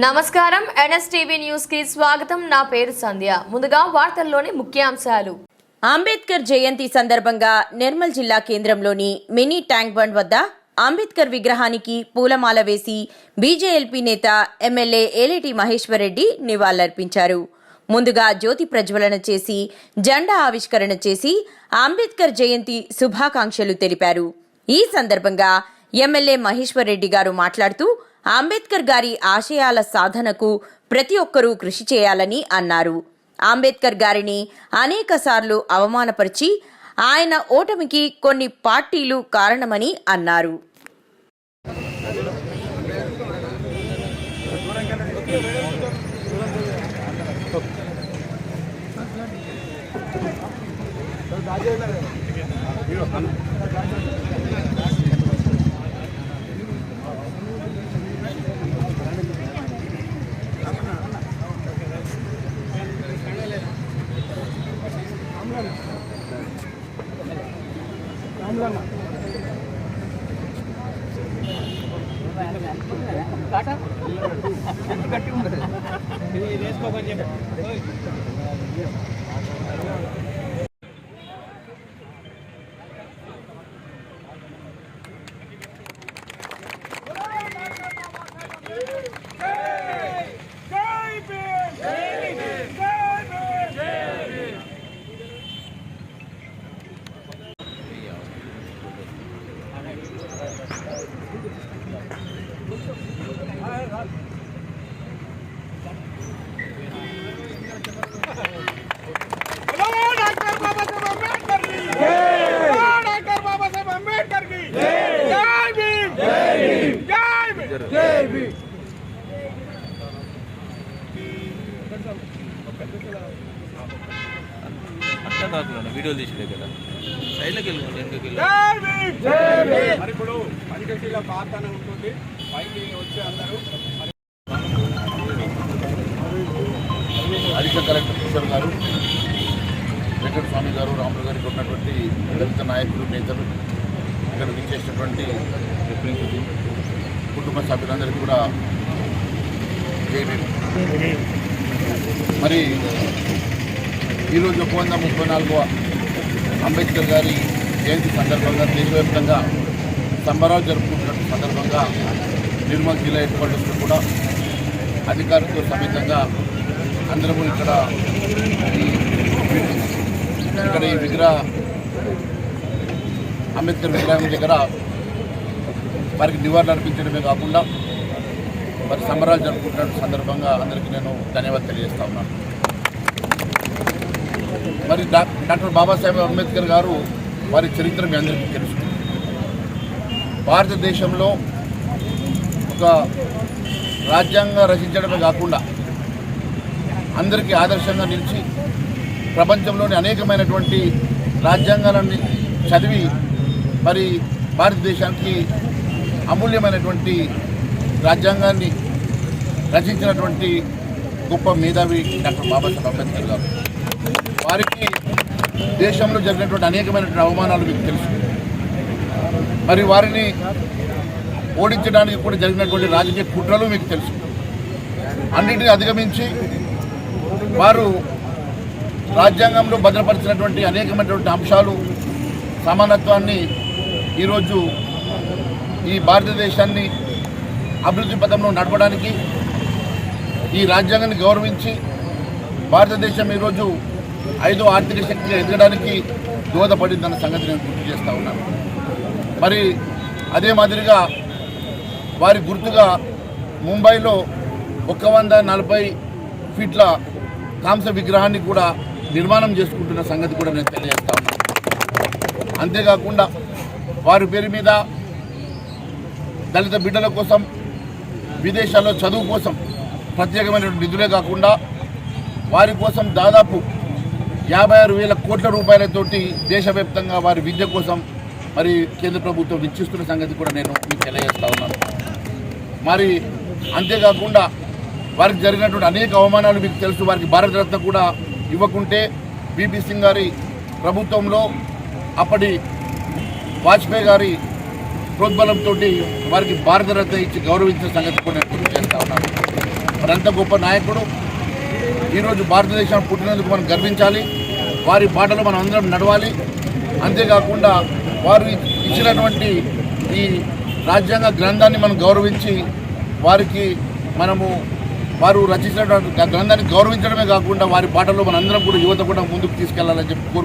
నమస్కారం NSTV news కి స్వాగతం. నా పేరు సంధ్య. ముందుగా వార్తల్లోని ముఖ్యాంశాలు. అంబేద్కర్ జయంతి సందర్భంగా నిర్మల్ జిల్లా కేంద్రంలోని మినీ ట్యాంక్ బండ్ వద్ద అంబేద్కర్ విగ్రహానికి పూలమాల వేసి బీజేఎల్పీ నేత ఎమ్మెల్యే ఏలేటి మహేశ్వర్ రెడ్డి నివాళులర్పించారు. ముందుగా జ్యోతి ప్రజ్వలన చేసి జెండా ఆవిష్కరణ చేసి అంబేద్కర్ జయంతి శుభాకాంక్షలు తెలిపారు. ఈ సందర్భంగా ఎమ్మెల్యే మహేశ్వర్ రెడ్డి గారు మాట్లాడుతూ అంబేద్కర్ గారి ఆశయాల సాధనకు ప్రతి ఒక్కరూ కృషి చేయాలని అన్నారు. అంబేద్కర్ గారిని అనేకసార్లు అవమానపరిచి ఆయన ఓటమికి కొన్ని పార్టీలు కారణమని అన్నారు. వీడియోలు తీసిడే కదా సైడ్లోకి మరి ఇప్పుడు పంచశీల ప్రార్థన ఉంటుంది. పైకి వచ్చి అందరూ అడిషనల్ కలెక్టర్ కిషోర్ గారు, వెంకట స్వామి గారు, రాములు గారికి ఉన్నటువంటి దళిత నాయకులు, నేతలు, ఇక్కడ విచ్చేసినటువంటి కుటుంబ సభ్యులందరికీ కూడా మరి ఈరోజు 134వ అంబేద్కర్ గారి జయంతి సందర్భంగా దేశవ్యాప్తంగా సంబరాలు జరుపుకుంటున్న సందర్భంగా నిర్మల్ జిల్లా హెడ్ క్వార్టర్స్లో కూడా అధికారులతో సమేతంగా అందరము ఇక్కడ ఈ అంబేద్కర్ విగ్రహం దగ్గర వారికి నివాళులు అర్పించడమే కాకుండా మరి సంబరాలు జరుపుకుంటున్న సందర్భంగా అందరికీ నేను ధన్యవాదాలు తెలియజేస్తా ఉన్నాను. మరి డాక్టర్ బాబాసాహెబ్ అంబేద్కర్ గారు వారి చరిత్ర మీ అందరికీ తెలుసు. భారతదేశంలో ఒక రాజ్యాంగం రచించడమే కాకుండా అందరికీ ఆదర్శంగా నిలిచి ప్రపంచంలోని అనేకమైనటువంటి రాజ్యాంగాలను చదివి మరి భారతదేశానికి అమూల్యమైనటువంటి రాజ్యాంగాన్ని రచించినటువంటి గొప్ప మేధావి డాక్టర్ బాబాసాహెబ్ అంబేద్కర్ గారు. వారికి దేశంలో జరిగినటువంటి అనేకమైనటువంటి అవమానాలు మీకు తెలుసు. మరి వారిని ఓడించడానికి కూడా జరిగినటువంటి రాజకీయ కుట్రలు మీకు తెలుసు. అన్నింటినీ అధిగమించి వారు రాజ్యాంగంలో భద్రపరిచినటువంటి అనేకమైనటువంటి అంశాలు, సమానత్వాన్ని ఈరోజు ఈ భారతదేశాన్ని అభివృద్ధి పథంలో నడపడానికి, ఈ రాజ్యాంగాన్ని గౌరవించి భారతదేశం ఈరోజు 5వ ఆర్థిక శక్తిగా ఎదగడానికి దోహదపడిందన్న సంగతి నేను గుర్తు చేస్తూ ఉన్నాను. మరి అదే మాదిరిగా వారి గుర్తుగా ముంబైలో 140 ఫీట్ల కాంస్య విగ్రహాన్ని కూడా నిర్మాణం చేసుకుంటున్న సంగతి కూడా నేను తెలియజేస్తా ఉన్నాను. అంతేకాకుండా వారి పేరు మీద దళిత బిడ్డల కోసం విదేశాల్లో చదువు కోసం ప్రత్యేకమైనటువంటి నిధులే కాకుండా వారి కోసం దాదాపు 56,000 కోట్ల రూపాయలతోటి దేశవ్యాప్తంగా వారి విద్య కోసం మరి కేంద్ర ప్రభుత్వం వెచ్చిస్తున్న సంగతి కూడా నేను మీకు తెలియజేస్తా ఉన్నాను. మరి అంతేకాకుండా వారికి జరిగినటువంటి అనేక అవమానాలు మీకు తెలుసు. వారికి భారతరత్న కూడా ఇవ్వకుంటే బీపీ సింగ్ గారి ప్రభుత్వంలో అప్పటి వాజ్పేయి గారి ప్రోద్బలంతో వారికి భారతరత్న ఇచ్చి గౌరవించిన సంగతి కూడా నేను గుర్తు చేస్తా ఉన్నాను. మరి అంత గొప్ప నాయకుడు. ఈరోజు భారతదేశం పుట్టినందుకు మనం గర్వించాలి. వారి బాటలో మనం అందరం నడవాలి. అంతేకాకుండా వారు ఇచ్చినటువంటి ఈ రాజ్యాంగ గ్రంథాన్ని మనం గౌరవించి వారు రచించినటువంటి గ్రంథాన్ని గౌరవించడమే కాకుండా వారి బాటలో మనందరం కూడా యువత కూడా ముందుకు తీసుకెళ్లాలని చెప్పి కోరుకుంటున్నాను.